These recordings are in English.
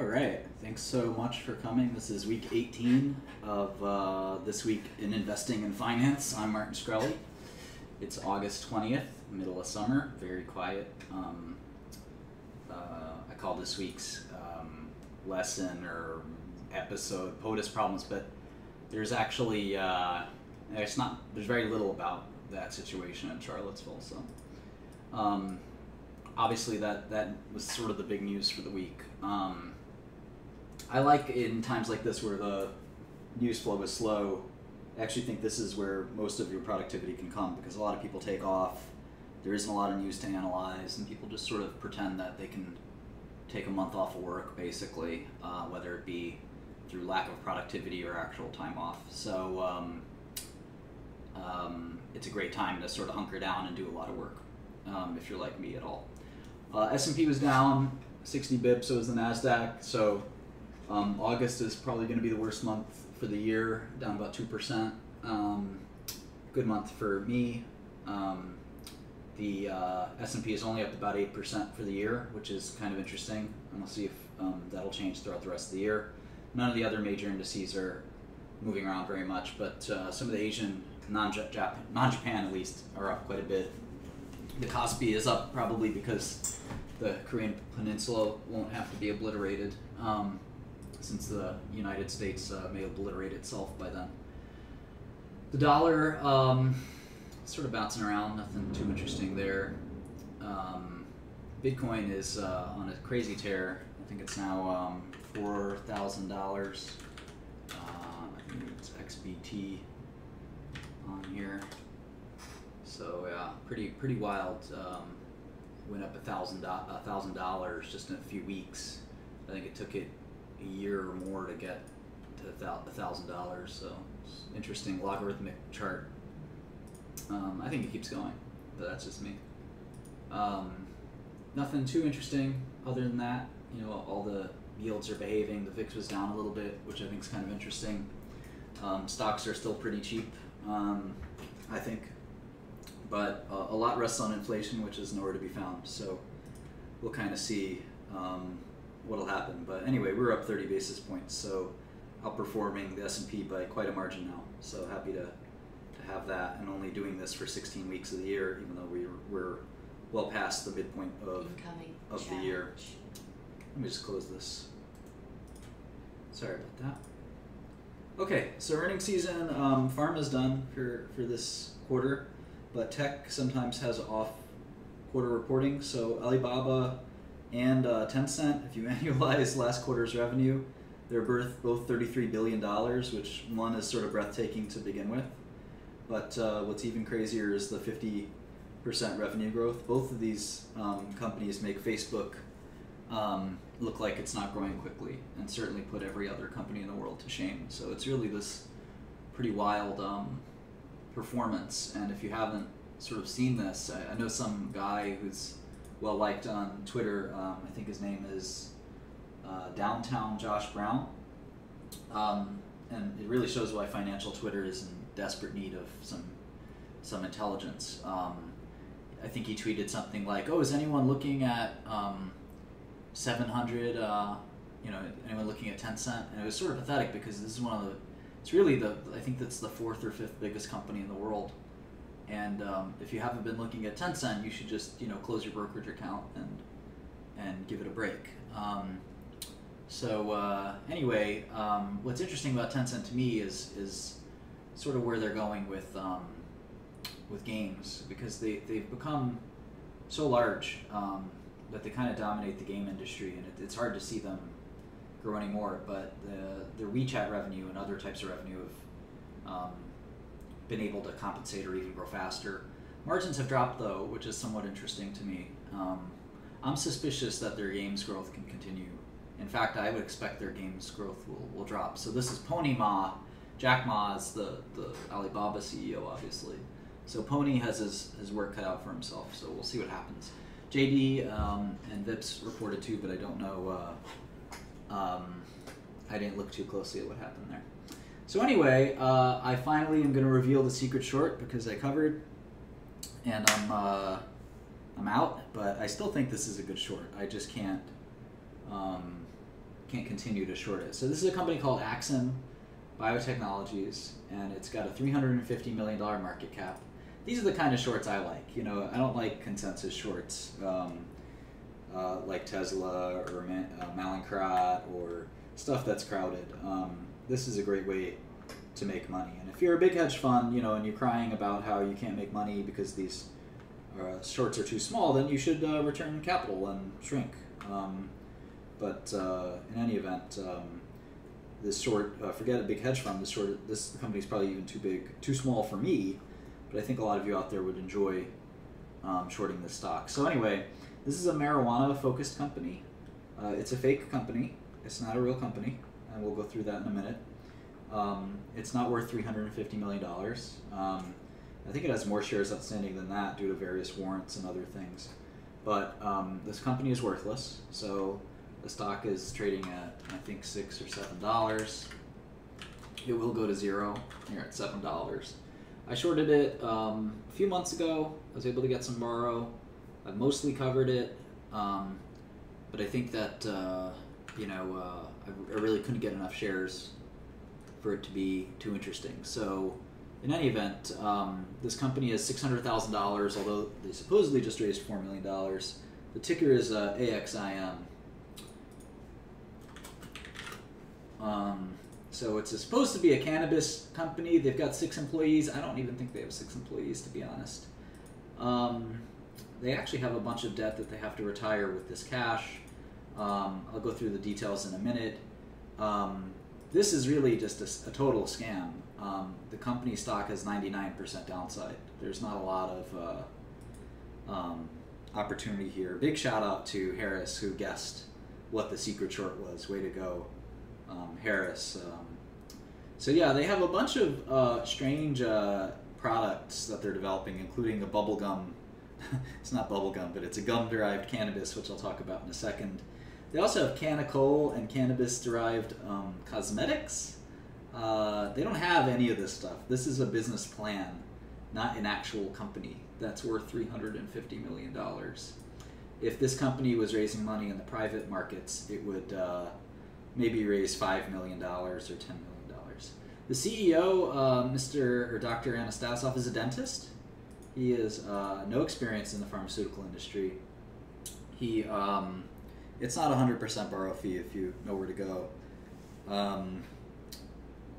All right, thanks so much for coming. This is week 18 of This Week in Investing and Finance. I'm Martin Shkreli. It's August 20th, middle of summer, very quiet. I call this week's lesson or episode POTUS problems, but there's actually, there's very little about that situation in Charlottesville, so. Obviously that was sort of the big news for the week. I like in times like this where the news flow is slow, I actually think this is where most of your productivity can come, because a lot of people take off, there isn't a lot of news to analyze, and people just sort of pretend that they can take a month off of work, basically, whether it be through lack of productivity or actual time off. So it's a great time to sort of hunker down and do a lot of work, if you're like me at all. S&P was down 60 bips, so was the NASDAQ. So August is probably going to be the worst month for the year, down about 2%. Good month for me. The S&P is only up about 8% for the year, which is kind of interesting. And we'll see if that'll change throughout the rest of the year. None of the other major indices are moving around very much, but some of the Asian, non-Japan at least, are up quite a bit. The Kospi is up probably because the Korean Peninsula won't have to be obliterated, since the United States may obliterate itself by then. The dollar, sort of bouncing around, nothing too interesting there. Bitcoin is on a crazy tear. I think it's now $4,000. I think it's XBT on here. So yeah, pretty wild. Went up $1,000 just in a few weeks. I think it took it a year or more to get to $1,000. So it's interesting logarithmic chart. I think it keeps going, but that's just me. Nothing too interesting other than that. You know, all the yields are behaving. The VIX was down a little bit, which I think is kind of interesting. Stocks are still pretty cheap, I think. But a lot rests on inflation, which is nowhere to be found. So we'll kind of see what'll happen. But anyway, we're up 30 basis points, so outperforming the S&P by quite a margin now. So happy to have that, and only doing this for 16 weeks of the year, even though we're well past the midpoint of the year. Let me just close this. Sorry about that. Okay, so earnings season, pharma's done for this quarter. But tech sometimes has off quarter reporting. So Alibaba and Tencent, if you annualize last quarter's revenue, they're both $33 billion, which one is sort of breathtaking to begin with. But what's even crazier is the 50% revenue growth. Both of these companies make Facebook look like it's not growing quickly, and certainly put every other company in the world to shame. So it's really this pretty wild performance. And if you haven't sort of seen this, I know some guy who's well liked on Twitter. I think his name is Downtown Josh Brown, and it really shows why financial Twitter is in desperate need of some intelligence. I think he tweeted something like, "Oh, is anyone looking at 700? You know, anyone looking at Tencent?" And it was sort of pathetic, because this is one of the It's really I think that's the 4th or 5th biggest company in the world. And if you haven't been looking at Tencent, you should just, close your brokerage account and give it a break. Anyway, what's interesting about Tencent to me is sort of where they're going with games, because they've become so large that they kind of dominate the game industry, and it's hard to see them grow anymore. But their WeChat revenue and other types of revenue have been able to compensate or even grow faster. Margins have dropped though, which is somewhat interesting to me. I'm suspicious that their games growth can continue. In fact, I would expect their games growth will drop. So this is Pony Ma. Jack Ma is the Alibaba CEO, obviously. So Pony has his work cut out for himself, so we'll see what happens. JD and Vips reported too, but I don't know. I didn't look too closely at what happened there. So anyway, I finally am going to reveal the secret short, because I covered, and I'm out. But I still think this is a good short. I just can't can't continue to short it. So this is a company called Axim Biotechnologies, and it's got a $350 million market cap. These are the kind of shorts I like. You know, I don't like consensus shorts like Tesla or Mallinckrodt or stuff that's crowded. This is a great way to make money. And if you're a big hedge fund, you know, and you're crying about how you can't make money because these shorts are too small, then you should return capital and shrink. But in any event, this short, forget a big hedge fund. This company is probably even too small for me. But I think a lot of you out there would enjoy shorting this stock. So anyway, this is a marijuana-focused company. It's a fake company. It's not a real company, and we'll go through that in a minute. It's not worth $350 million. I think it has more shares outstanding than that due to various warrants and other things. But this company is worthless, so the stock is trading at, I think, $6 or $7. It will go to zero here at $7. I shorted it a few months ago. I was able to get some borrow. I've mostly covered it, but I think that I really couldn't get enough shares for it to be too interesting. So in any event, this company has $600,000, although they supposedly just raised $4 million. The ticker is AXIM. So it's supposed to be a cannabis company. They've got 6 employees. I don't even think they have 6 employees, to be honest. They actually have a bunch of debt that they have to retire with this cash. I'll go through the details in a minute. This is really just a total scam. The company stock has 99% downside. There's not a lot of opportunity here. Big shout out to Harris, who guessed what the secret short was. Way to go, Harris. So yeah, they have a bunch of strange products that they're developing, including a bubble gum. It's not bubble gum, but it's a gum-derived cannabis, which I'll talk about in a second. They also have Canacol and cannabis-derived cosmetics. They don't have any of this stuff. This is a business plan, not an actual company that's worth $350 million. If this company was raising money in the private markets, it would maybe raise $5 million or $10 million. The CEO, Dr. Anastasov, is a dentist. He has no experience in the pharmaceutical industry. He it's not 100% borrow fee if you know where to go.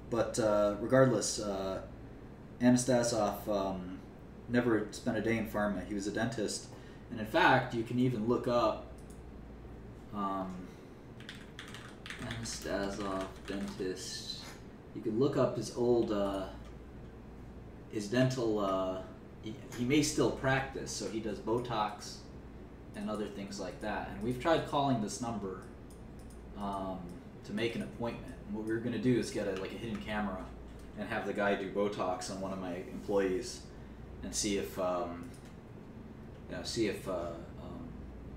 But regardless, Anastasov never spent a day in pharma. He was a dentist. And in fact, you can even look up Anastasov, dentist. You can look up his old, his dental, he may still practice, so he does Botox and other things like that. And we've tried calling this number to make an appointment. And what we were going to do is get a hidden camera and have the guy do Botox on one of my employees and see if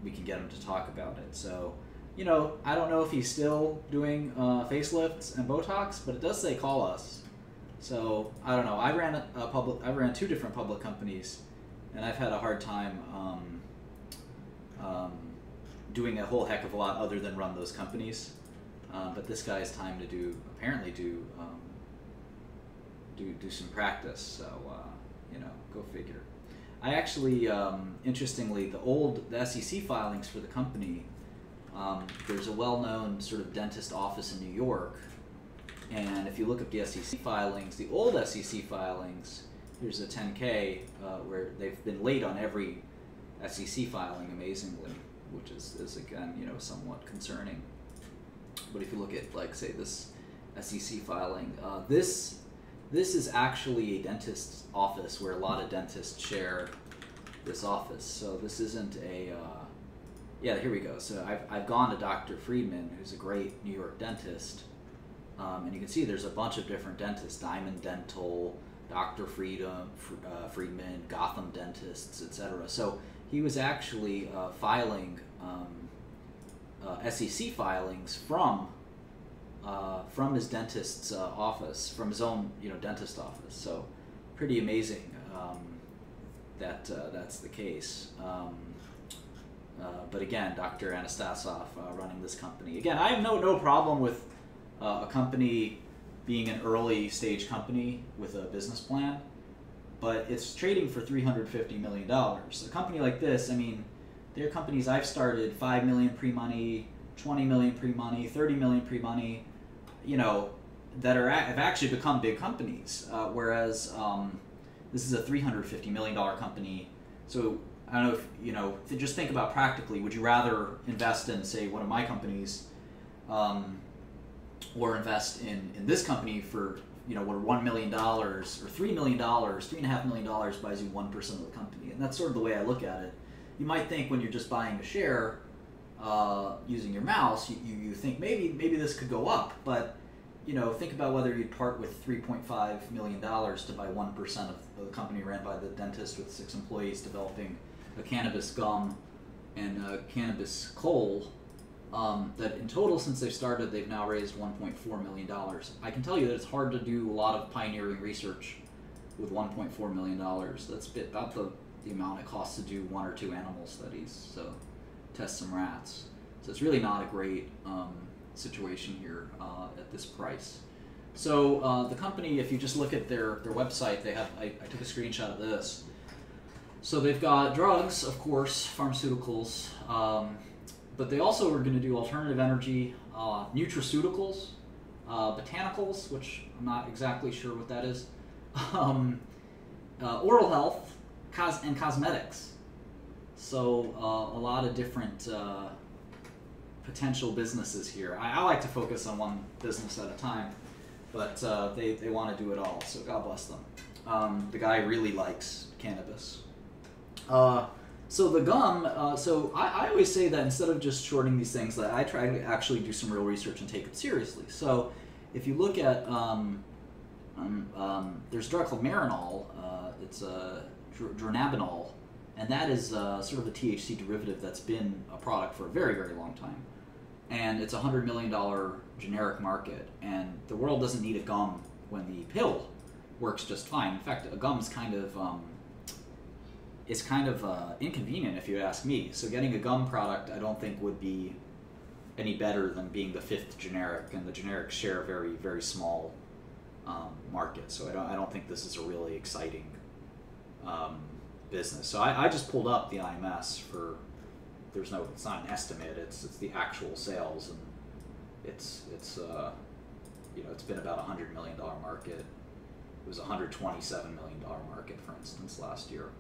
we can get him to talk about it. So, you know, I don't know if he's still doing facelifts and Botox, but it does say call us. So I don't know. I ran 2 different public companies, and I've had a hard time doing a whole heck of a lot other than run those companies. But this guy has time to apparently do some practice. So you know, go figure. I actually, interestingly, the SEC filings for the company. There's a well-known sort of dentist office in New York. And if you look up the SEC filings, the old SEC filings, here's a 10K where they've been late on every SEC filing, amazingly, which is again, you know, somewhat concerning. But if you look at, like, say, this SEC filing, this is actually a dentist's office where a lot of dentists share this office. So this isn't a, yeah, here we go. So I've gone to Dr. Friedman, who's a great New York dentist. And you can see there's a bunch of different dentists: Diamond Dental, Dr. Friedman, Gotham Dentists, etc. So he was actually filing SEC filings from his dentist's office, from his own dentist office. So pretty amazing that that's the case. But again, Dr. Anastasov running this company. Again, I have no problem with a company being an early stage company with a business plan, but it's trading for $350 million. A company like this, I mean, there are companies I've started, 5 million pre-money, 20 million pre-money, 30 million pre-money, you know, that have actually become big companies, whereas this is a $350 million company. So I don't know if, you know, just think about practically, would you rather invest in, say, one of my companies, or invest in this company for, you know, where $1 million or $3 million, $3.5 million buys you 1% of the company? And that's sort of the way I look at it. You might think when you're just buying a share using your mouse, you think maybe this could go up, but you know, think about whether you'd part with $3.5 million to buy 1% of the company ran by the dentist with 6 employees developing a cannabis gum and a cannabis coal. That in total, since they've started, they've now raised $1.4 million. I can tell you that it's hard to do a lot of pioneering research with $1.4 million. That's about the amount it costs to do 1 or 2 animal studies, so test some rats. So it's really not a great situation here at this price. So the company, if you just look at their website, they have, I took a screenshot of this. So they've got drugs, of course, pharmaceuticals, but they also are going to do alternative energy, nutraceuticals, botanicals, which I'm not exactly sure what that is, oral health, and cosmetics. So a lot of different potential businesses here. I like to focus on one business at a time, but they want to do it all, so God bless them. The guy really likes cannabis. So the gum, so I always say that instead of just shorting these things, that I try to actually do some real research and take it seriously. So if you look at, there's a drug called Marinol, it's dronabinol, and that is sort of a THC derivative that's been a product for a very, very long time. And it's a $100 million generic market, and the world doesn't need a gum when the pill works just fine. In fact, a gum's kind of inconvenient if you ask me. So getting a gum product, I don't think would be any better than being the 5th generic, and the generics share a very, very small market. So I don't think this is a really exciting business. So I just pulled up the IMS for, it's not an estimate, it's the actual sales, and it's you know, it's been about a $100 million market. It was a $127 million market, for instance, last year.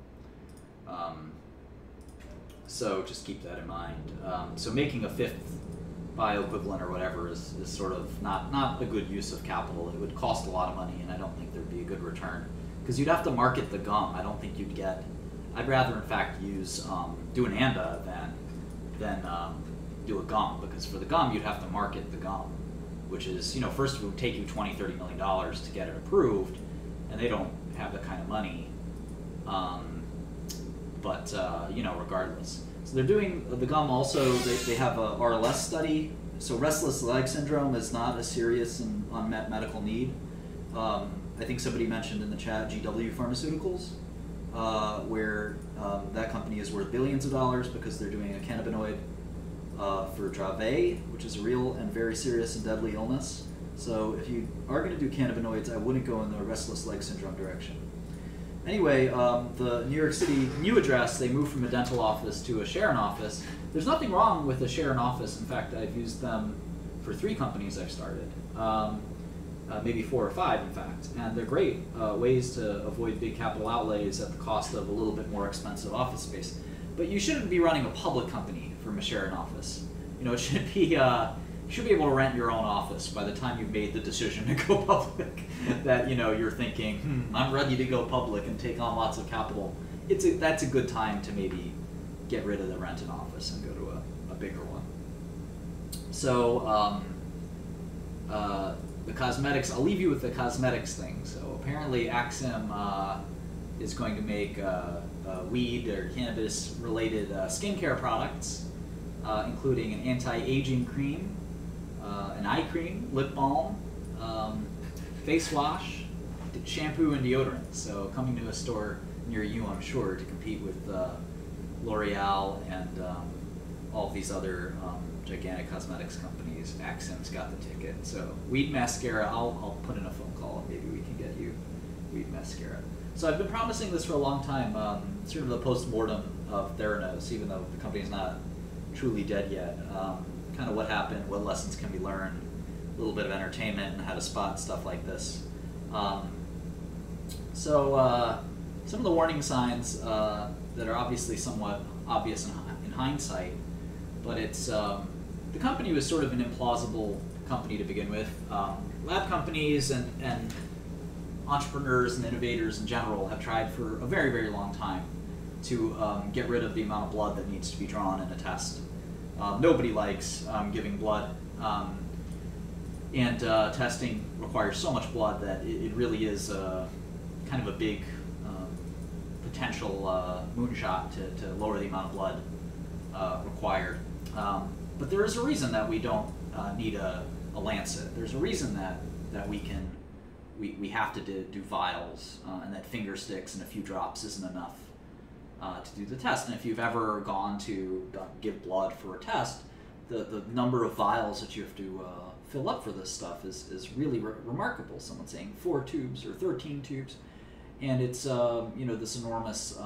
So just keep that in mind. So making a 5th bioequivalent or whatever is sort of not a good use of capital. It would cost a lot of money, and I don't think there'd be a good return, because you'd have to market the gum. I don't think you'd get. I'd rather, in fact, use do an ANDA than do a gum, because for the gum you'd have to market the gum, which is, you know, first it would take you $20-30 million to get it approved, and they don't have that kind of money. But you know, regardless. So they're doing the gum also. They have a RLS study. So restless leg syndrome is not a serious and unmet medical need. I think somebody mentioned in the chat GW Pharmaceuticals, where that company is worth billions of dollars because they're doing a cannabinoid for Dravet, which is a real and very serious and deadly illness. So if you are going to do cannabinoids, I wouldn't go in the restless leg syndrome direction. Anyway, the New York City new address, they moved from a dental office to a Sharon office. There's nothing wrong with a Sharon office. In fact, I've used them for 3 companies I've started, maybe 4 or 5, in fact. And they're great ways to avoid big capital outlays at the cost of a little bit more expensive office space. But you shouldn't be running a public company from a Sharon office. You know, it should be you should be able to rent your own office by the time you've made the decision to go public. That, you know, you're thinking, I'm ready to go public and take on lots of capital. That's a good time to maybe get rid of the rented office and go to a bigger one. So the cosmetics, I'll leave you with the cosmetics thing. So apparently Axim is going to make weed or cannabis related skincare products, including an anti-aging cream, an eye cream, lip balm, face wash, shampoo, and deodorant. So coming to a store near you, I'm sure, to compete with L'Oreal and all these other gigantic cosmetics companies, Axim's got the ticket. So Weed Mascara, I'll put in a phone call and maybe we can get you Weed Mascara. So I've been promising this for a long time, sort of the post-mortem of Theranos, even though the company's not truly dead yet. Kind of what happened, what lessons can we learn, a little bit of entertainment, and how to spot stuff like this. Some of the warning signs that are obviously somewhat obvious in hindsight, but it's the company was sort of an implausible company to begin with. Lab companies and entrepreneurs and innovators in general have tried for a very, very long time to get rid of the amount of blood that needs to be drawn in a test. Nobody likes giving blood, and testing requires so much blood that it really is kind of a big potential moonshot to lower the amount of blood required. But there is a reason that we don't need a lancet. There's a reason that we have to do vials, and that finger sticks and a few drops isn't enough to do the test. And if you've ever gone to give blood for a test, the number of vials that you have to fill up for this stuff is really remarkable. Someone's saying 4 tubes or 13 tubes, and it's this enormous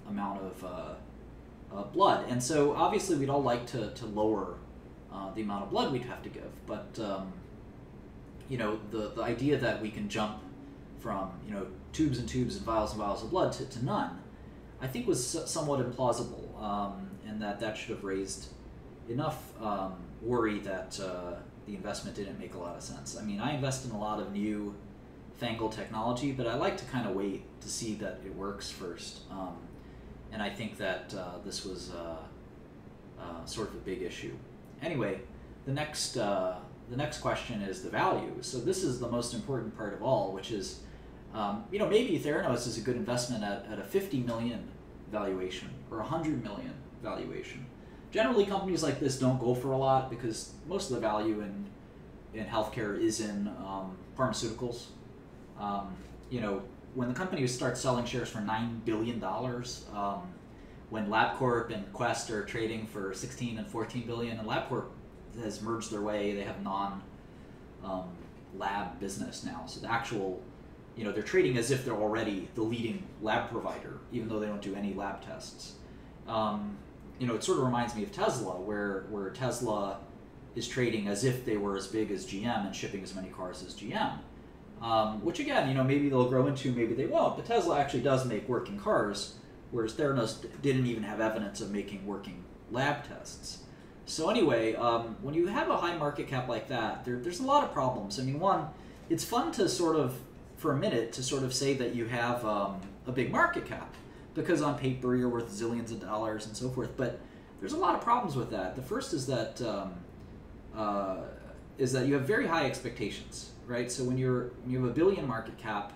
amount of blood. And so obviously we'd all like to lower the amount of blood we'd have to give, but the idea that we can jump from tubes and tubes and vials of blood to none, I think was somewhat implausible, and that should have raised enough worry that the investment didn't make a lot of sense. I mean, I invest in a lot of new fangled technology, but I like to kind of wait to see that it works first. And I think that this was sort of a big issue. Anyway, the next question is the value. So this is the most important part of all, which is, maybe Theranos is a good investment at a 50 million valuation or 100 million valuation. Generally, companies like this don't go for a lot because most of the value in healthcare is in pharmaceuticals. When the company starts selling shares for $9 billion, when LabCorp and Quest are trading for 16 and 14 billion, and LabCorp has merged their way, they have non-lab business now. So the actual, they're trading as if they're already the leading lab provider, even though they don't do any lab tests. It sort of reminds me of Tesla, where Tesla is trading as if they were as big as GM and shipping as many cars as GM. Which again, maybe they'll grow into, maybe they won't, but Tesla actually does make working cars, whereas Theranos didn't even have evidence of making working lab tests. So anyway, when you have a high market cap like that, there's a lot of problems. I mean, one, it's fun to sort of, for a minute, to sort of say that you have a big market cap, because on paper you're worth zillions of dollars and so forth, but there's a lot of problems with that. The first is that you have very high expectations, right? So when you have a billion market cap,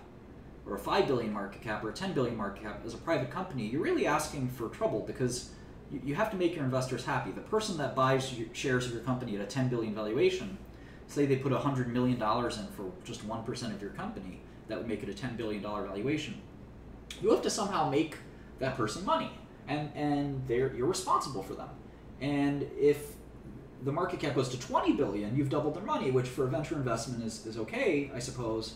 or a 5 billion market cap, or a 10 billion market cap as a private company, you're really asking for trouble, because you have to make your investors happy. The person that buys shares of your company at a 10 billion valuation, say they put $100 million in for just 1% of your company, that would make it a $10 billion valuation. You have to somehow make that person money, and you're responsible for them. And if the market cap goes to 20 billion, you've doubled their money, which for a venture investment is okay, I suppose.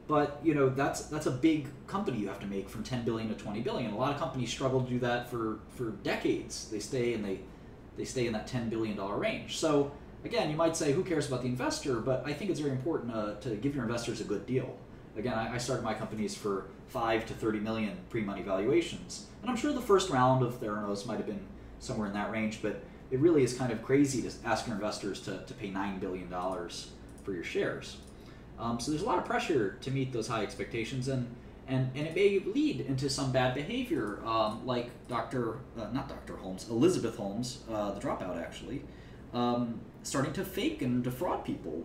But that's a big company you have to make from 10 billion to 20 billion. A lot of companies struggle to do that for decades. They stay in that $10 billion range. So again, you might say, who cares about the investor? But I think it's very important to give your investors a good deal. Again, I started my companies for 5 to 30 million pre-money valuations, and I'm sure the first round of Theranos might have been somewhere in that range. But it really is kind of crazy to ask your investors to pay $9 billion for your shares. So there's a lot of pressure to meet those high expectations, and it may lead into some bad behavior, like Elizabeth Holmes, the dropout actually, starting to fake and defraud people.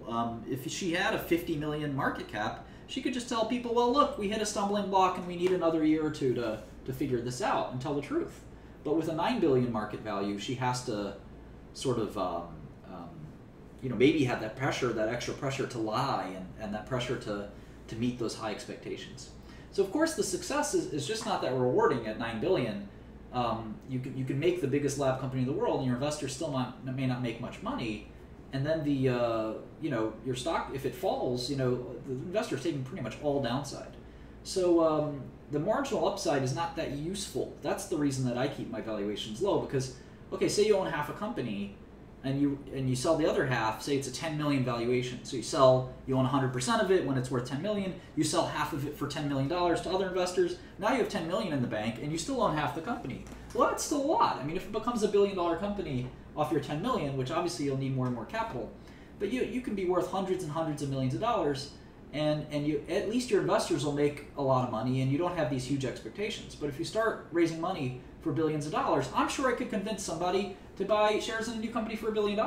If she had a 50 million market cap, she could just tell people, well, look, we hit a stumbling block and we need another year or two to figure this out, and tell the truth. But with a 9 billion market value, she has to sort of maybe have that pressure, that extra pressure to lie, and that pressure to meet those high expectations. So of course the success is just not that rewarding at 9 billion. You can make the biggest lab company in the world, and your investors still may not make much money. And then your stock, if it falls, the investor's taking pretty much all downside. So the marginal upside is not that useful. That's the reason that I keep my valuations low, because, okay, say you own half a company, and you sell the other half. Say it's a 10 million valuation. So you own 100% of it when it's worth 10 million. You sell half of it for $10 million to other investors. Now you have 10 million in the bank, and you still own half the company. Well, that's still a lot. I mean, if it becomes $1 billion company off your 10 million, which obviously you'll need more and more capital, but you can be worth hundreds and hundreds of millions of dollars, and at least your investors will make a lot of money, and you don't have these huge expectations. But if you start raising money for billions of dollars, I'm sure I could convince somebody to buy shares in a new company for $1 billion,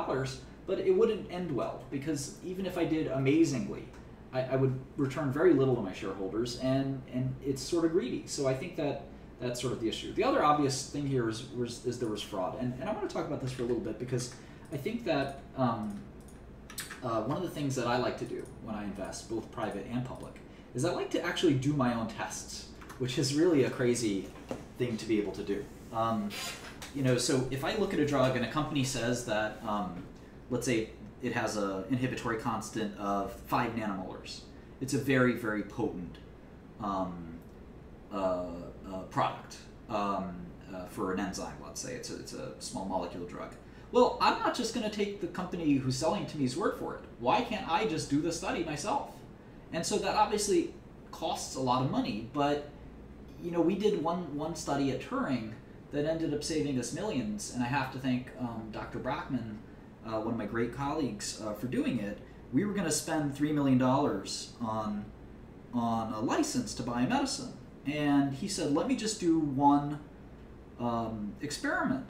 but it wouldn't end well, because even if I did amazingly, I would return very little to my shareholders, and it's sort of greedy. So I think that's sort of the issue. The other obvious thing here is there was fraud, and I want to talk about this for a little bit, because I think that one of the things that I like to do when I invest, both private and public, is I like to actually do my own tests, which is really a crazy thing to be able to do. So if I look at a drug and a company says that, let's say it has an inhibitory constant of 5 nanomolars, it's a very, very potent product for an enzyme, let's say. It's a small molecule drug. Well, I'm not just going to take the company who's selling to me's word for it. Why can't I just do the study myself? And so that obviously costs a lot of money, but we did one study at Turing that ended up saving us millions, and I have to thank Dr. Brockman, one of my great colleagues, for doing it. We were going to spend $3 million on a license to buy a medicine, and he said, let me just do one experiment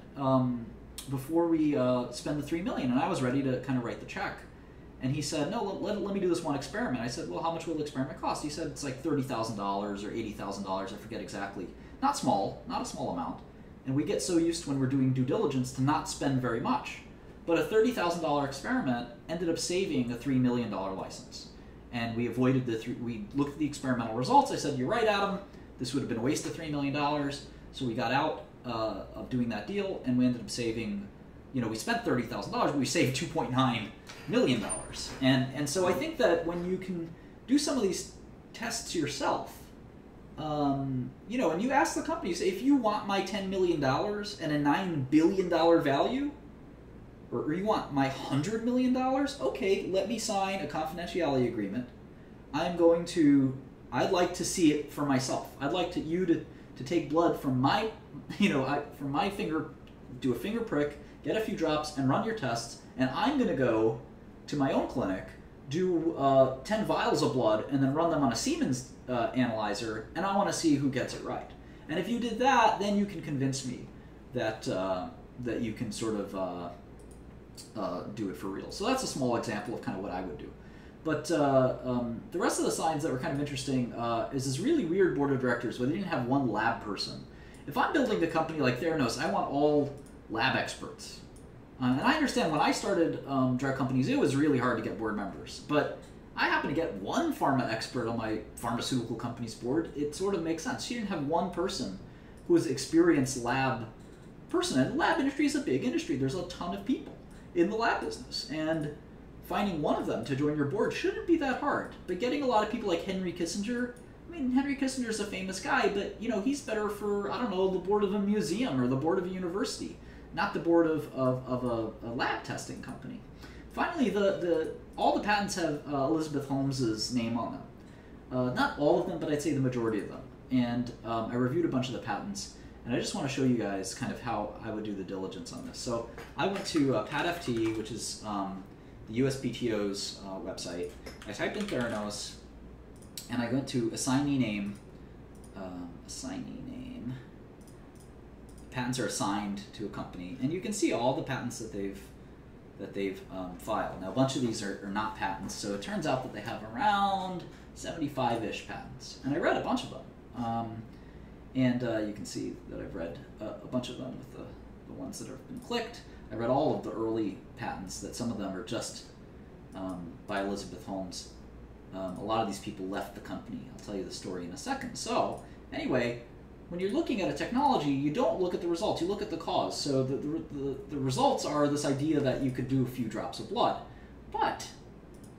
before we spend the $3 million, and I was ready to kind of write the check. And he said, no, let me do this one experiment. I said, well, how much will the experiment cost? He said, it's like $30,000 or $80,000, I forget exactly. Not small, not a small amount. And we get so used when we're doing due diligence to not spend very much. But a $30,000 experiment ended up saving a $3 million license. And we avoided we looked at the experimental results. I said, you're right, Adam, this would have been a waste of $3 million. So we got out of doing that deal, and we ended up saving, we spent $30,000, but we saved $2.9 million. And so I think that when you can do some of these tests yourself, and you ask the company, you say, if you want my $10 million and a $9 billion value, or you want my $100 million, okay, let me sign a confidentiality agreement. I'd like to see it for myself. I'd like you to take blood from my, from my finger, do a finger prick, get a few drops, and run your tests, and I'm going to go to my own clinic, do 10 vials of blood, and then run them on a Siemens analyzer, and I want to see who gets it right. And if you did that, then you can convince me that you can sort of do it for real. So that's a small example of kind of what I would do. But the rest of the signs that were kind of interesting is this really weird board of directors where they didn't have one lab person. If I'm building a company like Theranos, I want all lab experts. And I understand when I started drug companies, it was really hard to get board members. But I happen to get one pharma expert on my pharmaceutical company's board. It sort of makes sense. She didn't have one person who was an experienced lab person. And the lab industry is a big industry. There's a ton of people in the lab business. And finding one of them to join your board shouldn't be that hard. But getting a lot of people like Henry Kissinger, I mean, Henry Kissinger's a famous guy, but he's better for, I don't know, the board of a museum or the board of a university, not the board of a lab testing company. Finally, all the patents have Elizabeth Holmes's name on them. Not all of them, but I'd say the majority of them. And I reviewed a bunch of the patents, and I just want to show you guys kind of how I would do the diligence on this. So I went to PatFT, which is the USPTO's website. I typed in Theranos, and I went to assignee name. Patents are assigned to a company, and you can see all the patents that they've filed. Now, a bunch of these are not patents, so it turns out that they have around 75-ish patents, and I read a bunch of them. You can see that I've read a bunch of them with the ones that have been clicked. I read all of the early patents, that some of them are just by Elizabeth Holmes. A lot of these people left the company. I'll tell you the story in a second. So, anyway, when you're looking at a technology, you don't look at the results, you look at the cause. So the results are this idea that you could do a few drops of blood. But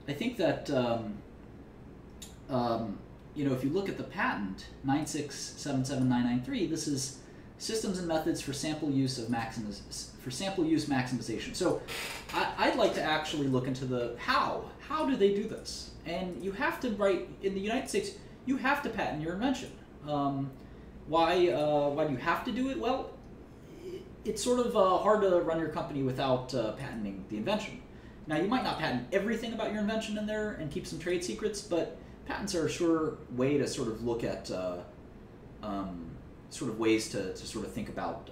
I think that, you know, if you look at the patent, 9677993, this is systems and methods for sample use of maximization. So I'd like to actually look into the how. How do they do this? And you have to write, in the United States, you have to patent your invention. Why do you have to do it? Well, it's sort of hard to run your company without patenting the invention. Now, you might not patent everything about your invention in there and keep some trade secrets, but patents are a sure way to sort of look at sort of ways to sort of think about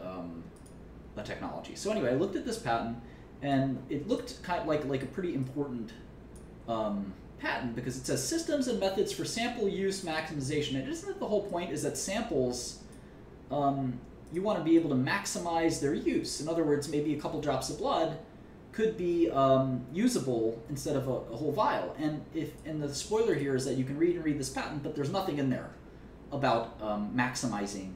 a technology. So anyway, I looked at this patent, and it looked kind of like a pretty important patent, because it says systems and methods for sample use maximization. And isn't it the whole point is that samples, you want to be able to maximize their use. In other words, maybe a couple drops of blood could be usable instead of a whole vial. And the spoiler here is that you can read this patent, but there's nothing in there about maximizing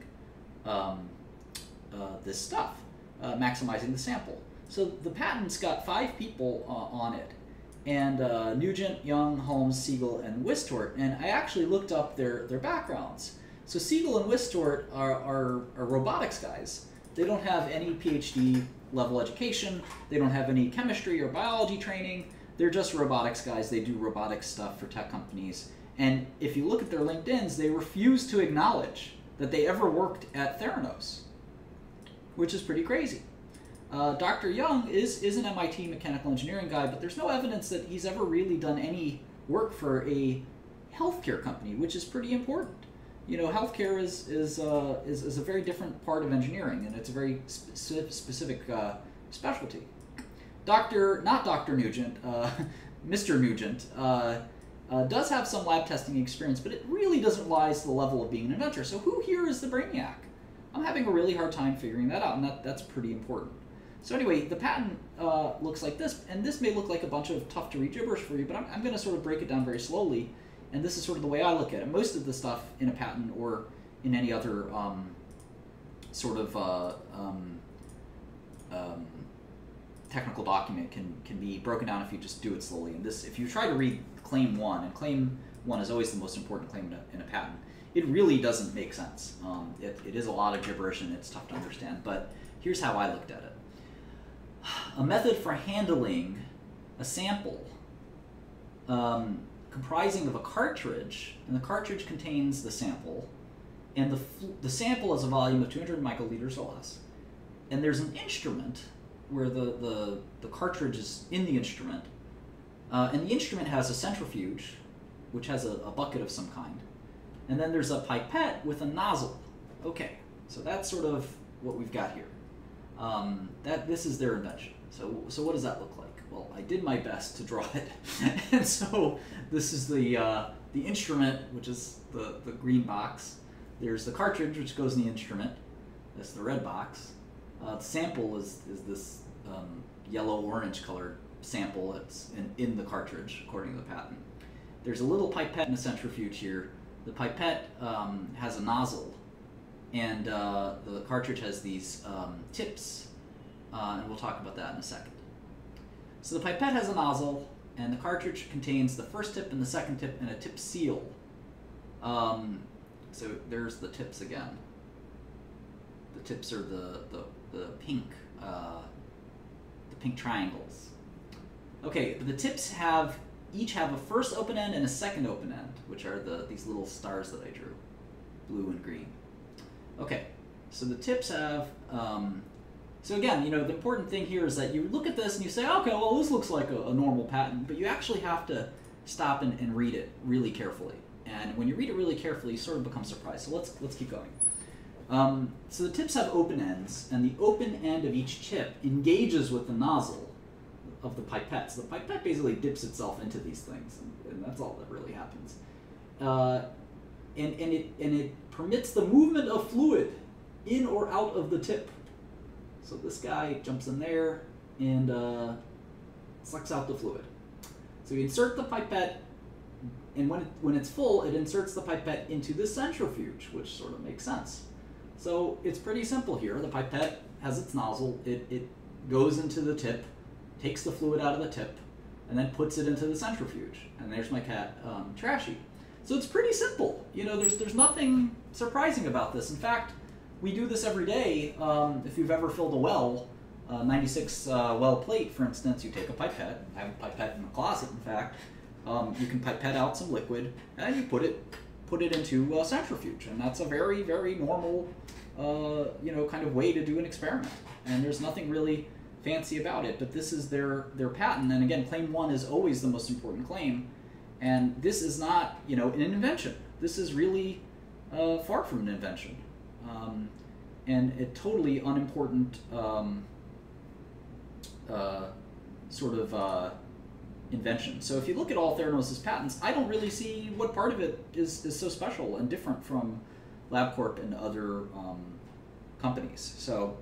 this stuff, maximizing the sample. So the patent's got 5 people on it, and Nugent, Young, Holmes, Siegel, and Wistort. And I actually looked up their backgrounds. So Siegel and Wistort are robotics guys. They don't have any PhD level education. They don't have any chemistry or biology training. They're just robotics guys. They do robotics stuff for tech companies. And if you look at their LinkedIns, they refuse to acknowledge that they ever worked at Theranos, which is pretty crazy. Dr. Young is an MIT mechanical engineering guy, but there's no evidence that he's ever really done any work for a healthcare company, which is pretty important. You know, healthcare is a very different part of engineering, and it's a very specific specialty. Not Dr. Nugent, Mr. Nugent, does have some lab testing experience, but it really doesn't rise to the level of being an inventor. So who here is the brainiac? I'm having a really hard time figuring that out, and that's pretty important. So anyway, the patent looks like this, and this may look like a bunch of tough-to-read gibberish for you, but I'm going to sort of break it down very slowly, and this is sort of the way I look at it. Most of the stuff in a patent or in any other sort of technical document can be broken down if you just do it slowly. And this, if you try to read Claim 1, and Claim 1 is always the most important claim in a patent, it really doesn't make sense. It is a lot of gibberish, and it's tough to understand, but here's how I looked at it. A method for handling a sample comprising of a cartridge, and the cartridge contains the sample, and the sample is a volume of 200 microliters or less, and there's an instrument where the cartridge is in the instrument, and the instrument has a centrifuge, which has a bucket of some kind, and then there's a pipette with a nozzle. Okay, so that's sort of what we've got here. This is their invention. So what does that look like? Well, I did my best to draw it, and so this is the instrument, which is the green box. There's the cartridge, which goes in the instrument. That's the red box. The sample is this yellow-orange colored sample that's in the cartridge, according to the patent. There's a little pipette and a centrifuge here. The pipette has a nozzle, and the cartridge has these tips, and we'll talk about that in a second. So the pipette has a nozzle, and the cartridge contains the first tip and the second tip and a tip seal. So there's the tips again. The tips are the pink triangles. Okay, but the tips each have a first open end and a second open end, which are these little stars that I drew, blue and green. Okay, so the tips have, so again, you know, the important thing here is that you look at this and you say, okay, well, this looks like a normal patent, but you actually have to stop and read it really carefully. And when you read it really carefully, you sort of become surprised. So let's keep going. So the tips have open ends, and the open end of each tip engages with the nozzle of the pipette. So the pipette basically dips itself into these things, and that's all that really happens. And it permits the movement of fluid in or out of the tip. So this guy jumps in there and sucks out the fluid. So you insert the pipette, and when it's full, it inserts the pipette into the centrifuge, which sort of makes sense. So it's pretty simple here. The pipette has its nozzle. It goes into the tip, takes the fluid out of the tip, and then puts it into the centrifuge. And there's my cat, Trashy. So it's pretty simple. You know, there's nothing surprising about this. In fact, we do this every day. If you've ever filled a well, 96 well plate, for instance, you take a pipette. I have a pipette in the closet, in fact. You can pipette out some liquid, and you put it into a centrifuge, and that's a very, very normal, you know, kind of way to do an experiment. And there's nothing really fancy about it. But this is their patent, and again, claim 1 is always the most important claim. And this is not, you know, an invention. This is really far from an invention, and a totally unimportant sort of invention. So if you look at all Theranos' patents, I don't really see what part of it is so special and different from LabCorp and other companies. So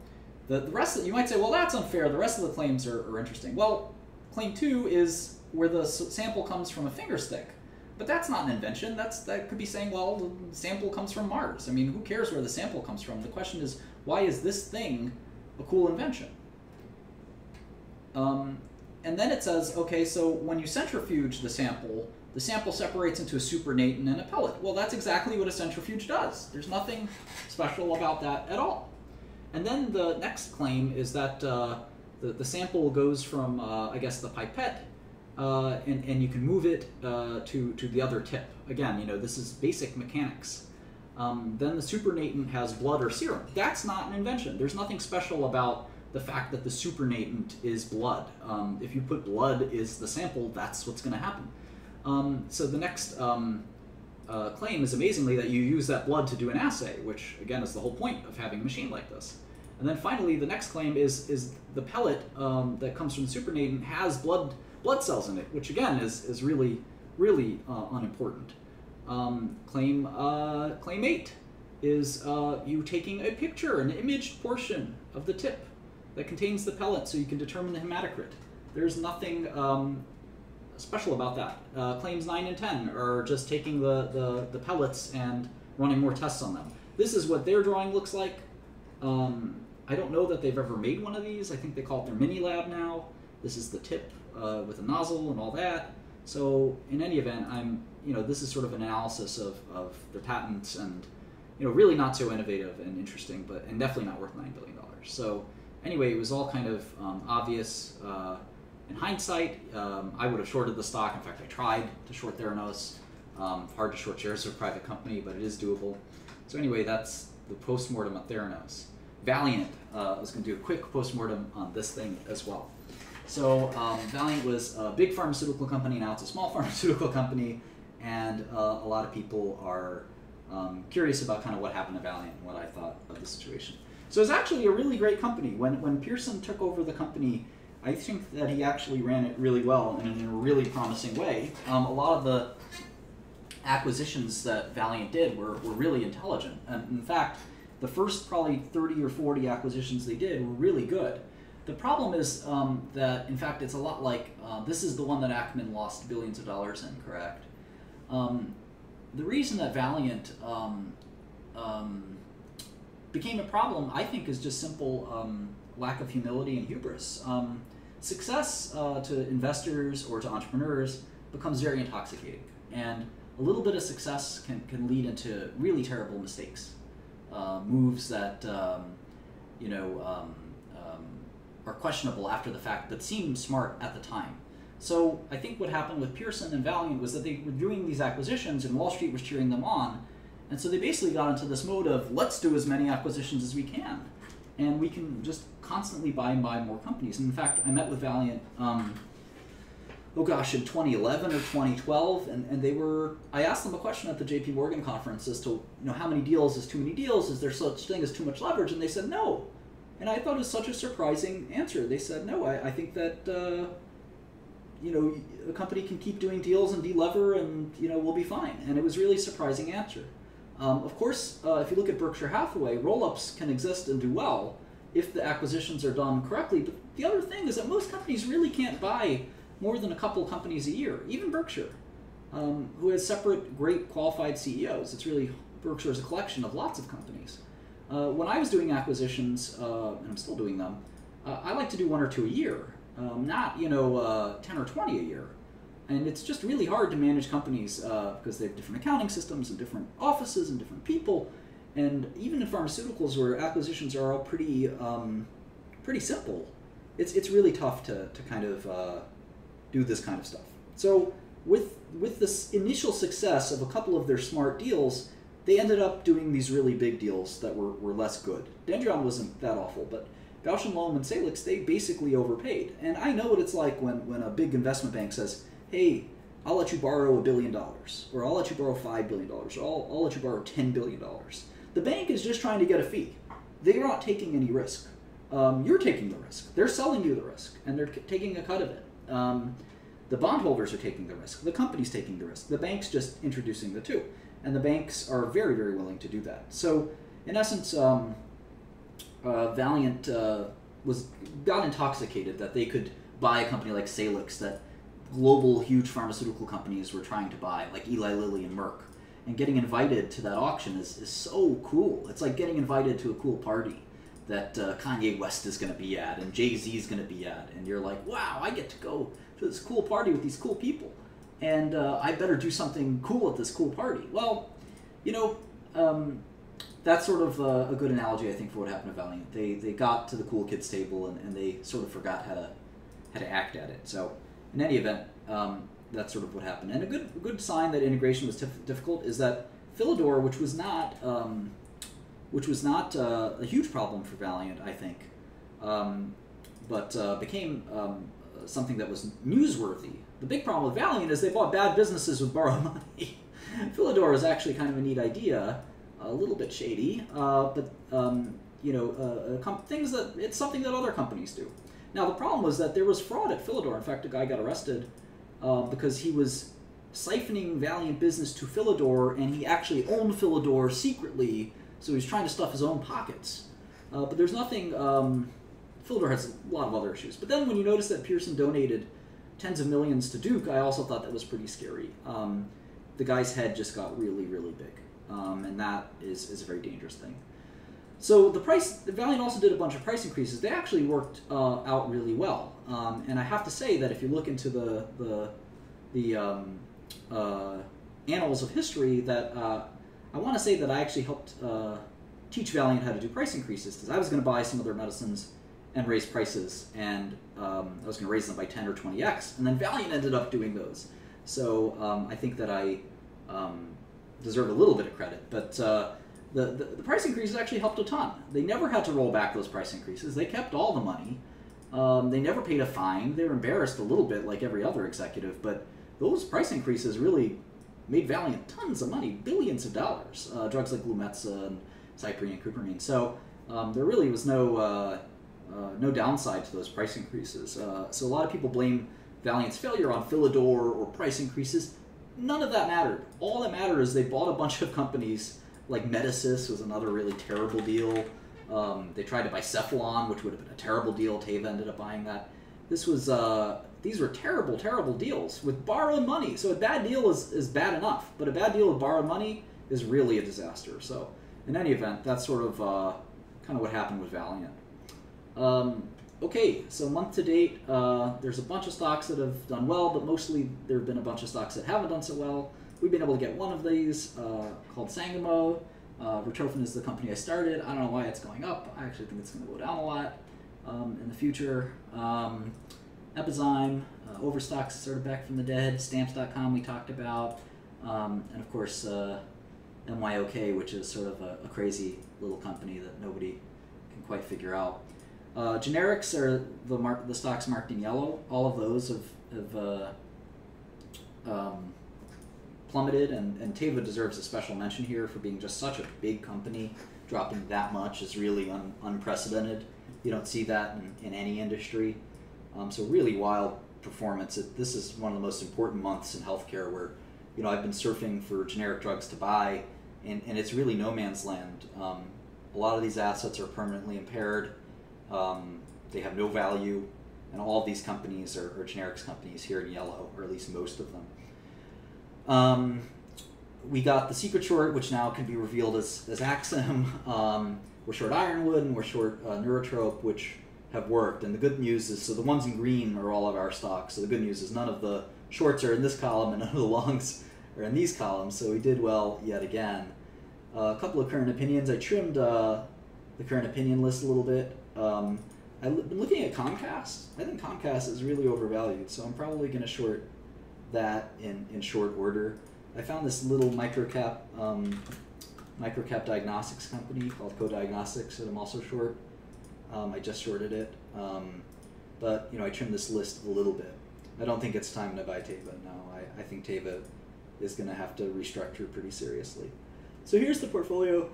the rest of, you might say, well, that's unfair. The rest of the claims are interesting. Well, claim 2 is where the sample comes from a finger stick. But that's not an invention. That could be saying, well, the sample comes from Mars. I mean, who cares where the sample comes from? The question is, why is this thing a cool invention? And then it says, okay, so when you centrifuge the sample separates into a supernatant and a pellet. Well, that's exactly what a centrifuge does. There's nothing special about that at all. And then the next claim is that the sample goes from, I guess, the pipette, and you can move it to the other tip. Again, you know, this is basic mechanics. Then the supernatant has blood or serum. That's not an invention. There's nothing special about the fact that the supernatant is blood. If you put blood is the sample, that's what's going to happen. So the next claim is, amazingly, that you use that blood to do an assay, which, again, is the whole point of having a machine like this. And then finally, the next claim is the pellet that comes from the supernatant has blood cells in it, which, again, is really, really unimportant. Claim 8 is you taking a picture, an imaged portion of the tip that contains the pellet so you can determine the hematocrit. There's nothing special about that. Claims 9 and 10 are just taking the pellets and running more tests on them. This is what their drawing looks like. I don't know that they've ever made one of these. I think they call it their mini lab now. This is the tip with a nozzle and all that. So in any event, this is sort of an analysis of the patents, and really not so innovative and interesting, and definitely not worth $9 billion. So anyway, it was all kind of obvious. In hindsight, I would have shorted the stock. In fact, I tried to short Theranos. Hard to short shares of a private company, but it is doable. So anyway, that's the postmortem of Theranos. Valeant, I was going to do a quick postmortem on this thing as well. So Valeant was a big pharmaceutical company, now it's a small pharmaceutical company, and a lot of people are curious about kind of what happened to Valeant and what I thought of the situation. So it's actually a really great company. When Pearson took over the company, I think that he actually ran it really well and in a really promising way. A lot of the acquisitions that Valeant did were really intelligent. And in fact, the first probably 30 or 40 acquisitions they did were really good. The problem is that, in fact, it's a lot like, this is the one that Ackman lost billions of dollars in, correct? The reason that Valeant became a problem, I think, is just simple lack of humility and hubris. Success to investors or to entrepreneurs becomes very intoxicating, and a little bit of success can lead into really terrible mistakes, moves that are questionable after the fact, but seemed smart at the time. So I think what happened with Pearson and Valeant was that they were doing these acquisitions, and Wall Street was cheering them on, and so they basically got into this mode of, let's do as many acquisitions as we can, and we can just constantly buy and buy more companies. And in fact, I met with Valeant, in 2011 or 2012, and I asked them a question at the JP Morgan conference as to, how many deals is too many deals? Is there such thing as too much leverage? And they said no. And I thought it was such a surprising answer. They said, no, I think that, a company can keep doing deals and delever and, we'll be fine. And it was really a surprising answer. Of course, if you look at Berkshire Hathaway, roll-ups can exist and do well if the acquisitions are done correctly. But the other thing is that most companies really can't buy more than a couple companies a year, even Berkshire, who has separate, great, qualified CEOs. It's really, Berkshire is a collection of lots of companies. When I was doing acquisitions, and I'm still doing them, I like to do 1 or 2 a year, not 10 or 20 a year. And it's just really hard to manage companies because they have different accounting systems and different offices and different people. And even in pharmaceuticals, where acquisitions are all pretty simple, it's really tough to kind of do this kind of stuff. So with this initial success of a couple of their smart deals, they ended up doing these really big deals that were less good. Dendron wasn't that awful, but Bausch & Lomb and Salix, they basically overpaid. And I know what it's like when a big investment bank says, hey, I'll let you borrow $1 billion, or I'll let you borrow $5 billion, or I'll let you borrow $10 billion. The bank is just trying to get a fee. They're not taking any risk. You're taking the risk. They're selling you the risk, and they're taking a cut of it. The bondholders are taking the risk. The company's taking the risk. The bank's just introducing the two. And the banks are very, very willing to do that. So, in essence, Valeant got intoxicated that they could buy a company like Salix that global, huge pharmaceutical companies were trying to buy, like Eli Lilly and Merck. And getting invited to that auction is so cool. It's like getting invited to a cool party that Kanye West is going to be at and Jay-Z is going to be at. And you're like, wow, I get to go to this cool party with these cool people. And I better do something cool at this cool party. Well, that's sort of a good analogy, I think, for what happened to Valeant. They got to the cool kids table and they sort of forgot how to act at it. So in any event, that's sort of what happened. And a good sign that integration was difficult is that Philidor, which was not a huge problem for Valeant, I think, but became something that was newsworthy. The big problem with Valeant is they bought bad businesses with borrowed money. Philidor is actually kind of a neat idea, a little bit shady, but things that it's something that other companies do. Now the problem was that there was fraud at Philidor. In fact, a guy got arrested because he was siphoning Valeant business to Philidor, and he actually owned Philidor secretly, so he was trying to stuff his own pockets. But there's nothing. Philidor has a lot of other issues. But then when you notice that Pearson donated tens of millions to Duke, I also thought that was pretty scary. The guy's head just got really, really big, and that is a very dangerous thing. So Valeant also did a bunch of price increases. They actually worked out really well, and I have to say that if you look into the annals of history, that I want to say that I actually helped teach Valeant how to do price increases, because I was going to buy some of their medicines and raise prices, and I was going to raise them by 10 or 20x, and then Valeant ended up doing those. So I think that I deserve a little bit of credit, but the price increases actually helped a ton. They never had to roll back those price increases. They kept all the money. They never paid a fine. They were embarrassed a little bit like every other executive, but those price increases really made Valeant tons of money, billions of dollars. Drugs like Glumetza and Cyprine and Coumadin. So there really was no downside to those price increases. So a lot of people blame Valeant's failure on Philidor or price increases. None of that mattered. All that mattered is they bought a bunch of companies, like Medicis was another really terrible deal. They tried to buy Cephalon, which would have been a terrible deal. Teva ended up buying that. These were terrible, terrible deals with borrowed money. So a bad deal is bad enough, but a bad deal with borrowed money is really a disaster. So in any event, that's sort of kind of what happened with Valeant. Okay, so month to date, there's a bunch of stocks that have done well, but mostly there have been a bunch of stocks that haven't done so well. We've been able to get one of these called Sangamo. Retrophin is the company I started. I don't know why it's going up. I actually think it's going to go down a lot in the future. Epizyme, Overstock sort of back from the dead. Stamps.com we talked about. And of course, MYOK, which is sort of a crazy little company that nobody can quite figure out. Generics are the stocks marked in yellow. All of those have plummeted, and Teva deserves a special mention here for being just such a big company. Dropping that much is really unprecedented. You don't see that in any industry. So really wild performance. This is one of the most important months in healthcare where, I've been surfing for generic drugs to buy, and it's really no man's land. A lot of these assets are permanently impaired. They have no value, and all of these companies are generics companies here in yellow, or at least most of them. We got the secret short, which now can be revealed as Axim. we're short Ironwood and we're short Neurotrope, which have worked. And the good news is, so the ones in green are all of our stocks. So the good news is none of the shorts are in this column and none of the longs are in these columns. So we did well yet again. A couple of current opinions. I trimmed the current opinion list a little bit. I've been looking at Comcast. I think Comcast is really overvalued, so I'm probably going to short that in short order. I found this little microcap diagnostics company called Co-Diagnostics that I'm also short. I just shorted it, but I trimmed this list a little bit. I don't think it's time to buy Teva now. I think Teva is going to have to restructure pretty seriously. So here's the portfolio.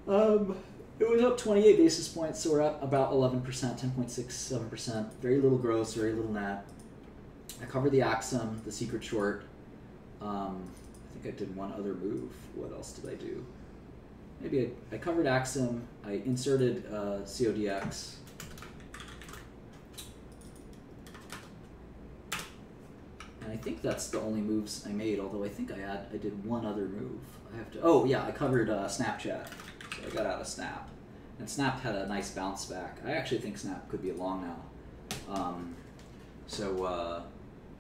It was up 28 basis points, so we're up about 11%, 10.67%. Very little gross, very little net. I covered the Axum, the secret short. I think I did one other move. What else did I do? Maybe I covered Axum. I inserted CODX. And I think that's the only moves I made, although I think I did one other move. I covered Snapchat. So I got out of Snap. And Snap had a nice bounce back. I actually think Snap could be a long now.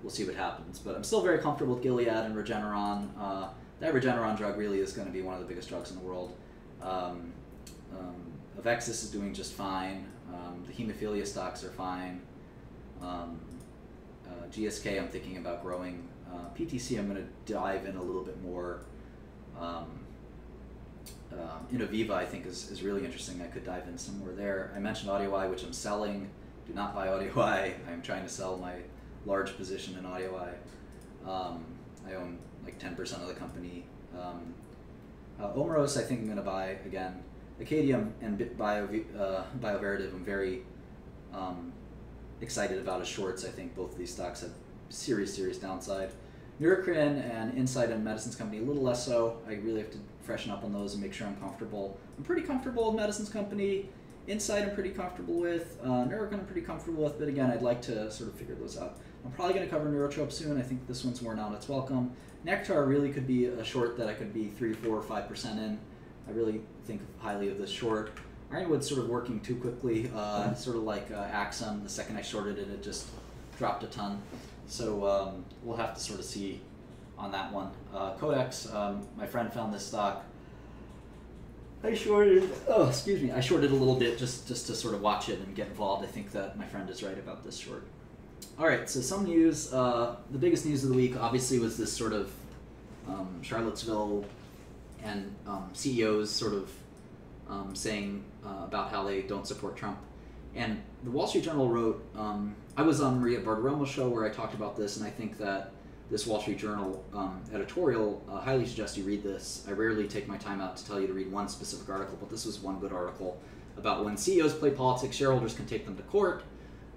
We'll see what happens. But I'm still very comfortable with Gilead and Regeneron. That Regeneron drug really is going to be one of the biggest drugs in the world. Avexis is doing just fine. The hemophilia stocks are fine. GSK I'm thinking about growing. PTC I'm going to dive in a little bit more. Innoviva I think is really interesting. I could dive in some more there. I mentioned AudioEye, which I'm selling. Do not buy AudioEye. I'm trying to sell my large position in AudioEye. I own like 10% of the company. Omeros I think I'm going to buy again. Acadium and Bioverativ I'm very excited about as shorts. I think both of these stocks have serious downside. Neurocrine and Insight and Medicines Company a little less so. I really have to freshen up on those and make sure I'm comfortable. I'm pretty comfortable with Medicines Company. Insight I'm pretty comfortable with. Neurocrine I'm pretty comfortable with, but again I'd like to sort of figure those out. I'm probably going to cover Neurotrope soon. I think this one's worn out its welcome. Nectar really could be a short that I could be 3, 4, or 5% in. I really think highly of this short. Ironwood's sort of working too quickly, sort of like Axum. The second I shorted it, it just dropped a ton. So we'll have to sort of see on that one. Codex, my friend found this stock. I shorted a little bit just to sort of watch it and get involved. I think that my friend is right about this short. All right, so some news. The biggest news of the week obviously was this sort of Charlottesville and CEOs sort of saying about how they don't support Trump. And the Wall Street Journal wrote, I was on Maria Bartiromo's show where I talked about this, and I think that this Wall Street Journal editorial, highly suggest you read this. I rarely take my time out to tell you to read one specific article, but this was one good article about when CEOs play politics, shareholders can take them to court.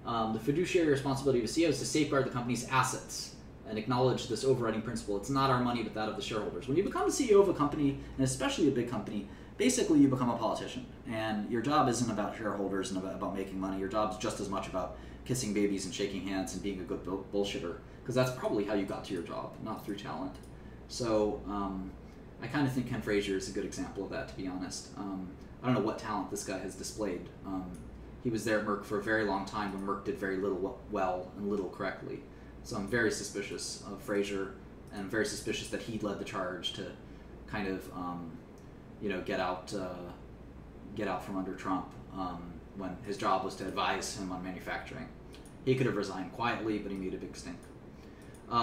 The fiduciary responsibility of CEOs is to safeguard the company's assets and acknowledge this overriding principle. It's not our money, but that of the shareholders. When you become the CEO of a company, and especially a big company, basically you become a politician. And your job isn't about shareholders and about making money. Your job's just as much about kissing babies and shaking hands and being a good bullshitter, because that's probably how you got to your job, not through talent. So I kind of think Ken Frazier is a good example of that, to be honest. I don't know what talent this guy has displayed. He was there at Merck for a very long time when Merck did very little well and little correctly. So I'm very suspicious of Frazier, and I'm very suspicious that he led the charge to kind of, get out from under Trump when his job was to advise him on manufacturing. He could have resigned quietly, but he made a big stink.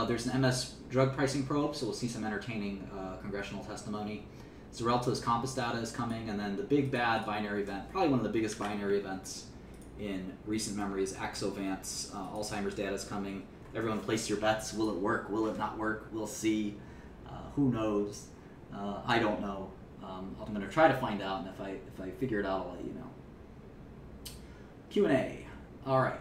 There's an MS drug pricing probe, so we'll see some entertaining congressional testimony. Xarelto's Compass data is coming, and then the big bad binary event, probably one of the biggest binary events in recent memory, is Axovance. Alzheimer's data is coming. Everyone place your bets. Will it work? Will it not work? We'll see. Who knows? I don't know. I'm going to try to find out, and if I figure it out, I'll let you know. Q&A. All right.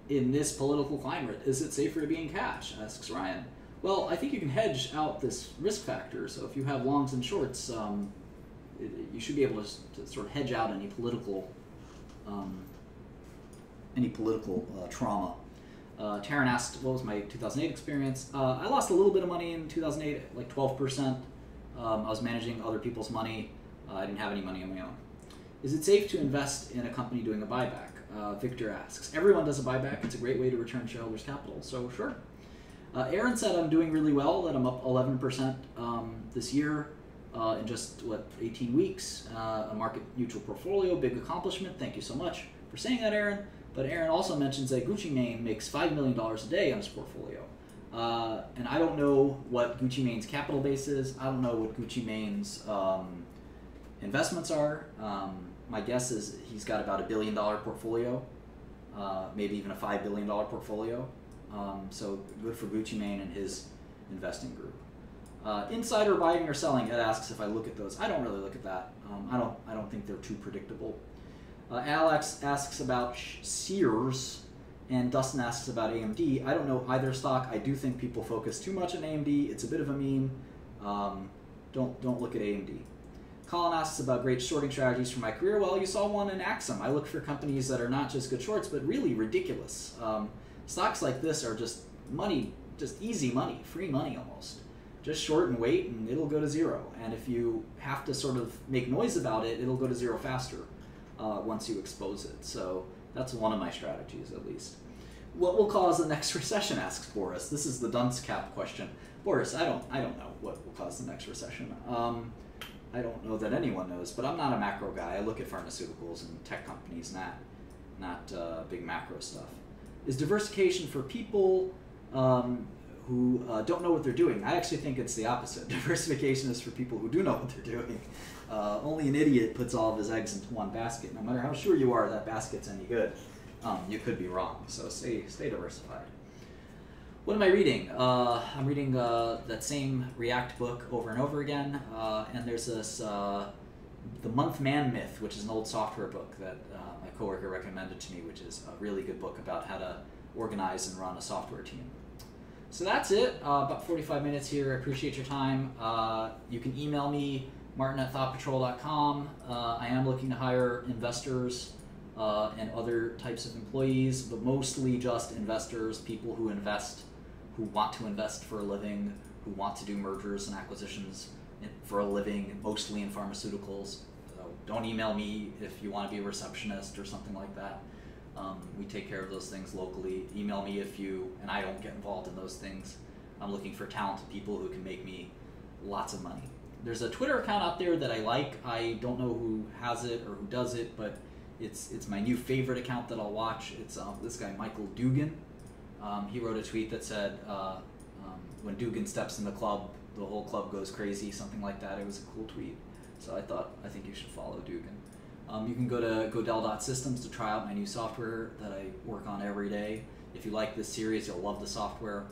In this political climate, is it safer to be in cash? Asks Ryan. Well, I think you can hedge out this risk factor. So if you have longs and shorts, you should be able to sort of hedge out any political trauma. Taryn asked, what was my 2008 experience? I lost a little bit of money in 2008, like 12%. I was managing other people's money. I didn't have any money on my own. Is it safe to invest in a company doing a buyback? Victor asks. Everyone does a buyback. It's a great way to return shareholders' capital, so sure. Aaron said I'm doing really well, that I'm up 11% this year in just, 18 weeks. A market neutral portfolio, big accomplishment. Thank you so much for saying that, Aaron. But Aaron also mentions that Gucci Mane makes $5 million a day on his portfolio. And I don't know what Gucci Mane's capital base is. I don't know what Gucci Mane's investments are. My guess is he's got about $1 billion portfolio, maybe even a $5 billion portfolio. So good for Gucci Mane and his investing group. Insider buying or selling, Ed asks if I look at those. I don't really look at that. I don't think they're too predictable. Alex asks about Sears, and Dustin asks about AMD. I don't know either stock. I do think people focus too much on AMD. It's a bit of a meme. Don't look at AMD. Colin asks about great shorting strategies for my career. Well, you saw one in Axum. I look for companies that are not just good shorts, but really ridiculous. Stocks like this are just money, just easy money, free money almost. Just short and wait, and it'll go to zero. And if you have to sort of make noise about it, it'll go to zero faster once you expose it. So that's one of my strategies, at least. What will cause the next recession, asks Boris. This is the dunce cap question. Boris, I don't know what will cause the next recession. I don't know that anyone knows, but I'm not a macro guy. I look at pharmaceuticals and tech companies, not big macro stuff. Is diversification for people who don't know what they're doing? I actually think it's the opposite. Diversification is for people who do know what they're doing. Only an idiot puts all of his eggs into one basket. No matter how sure you are that basket's any good, you could be wrong. So stay diversified. What am I reading? I'm reading that same React book over and over again. And there's this, The Month Man Myth, which is an old software book that my coworker recommended to me, which is a really good book about how to organize and run a software team. So that's it. About 45 minutes here. I appreciate your time. You can email me, martin@thoughtpatrol.com. I am looking to hire investors and other types of employees, but mostly just investors, people who invest, who want to invest for a living, who want to do mergers and acquisitions for a living, mostly in pharmaceuticals. So don't email me if you want to be a receptionist or something like that. We take care of those things locally. Email me if you, and I don't get involved in those things. I'm looking for talented people who can make me lots of money. There's a Twitter account out there that I like. I don't know who has it or who does it, but it's my new favorite account that I'll watch. It's this guy, Michael Dugan. He wrote a tweet that said, when Dugan steps in the club, the whole club goes crazy, something like that. It was a cool tweet. So I think you should follow Dugan. You can go to Godel.systems to try out my new software that I work on every day. If you like this series, you'll love the software.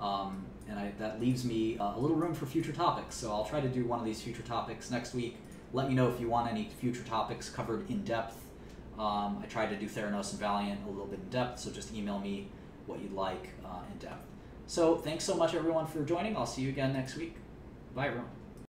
That leaves me a little room for future topics. So I'll try to do one of these future topics next week. Let me know if you want any future topics covered in depth. I tried to do Theranos and Valiant a little bit in depth, so just email me what you'd like in depth. So thanks so much, everyone, for joining. I'll see you again next week. Bye, everyone.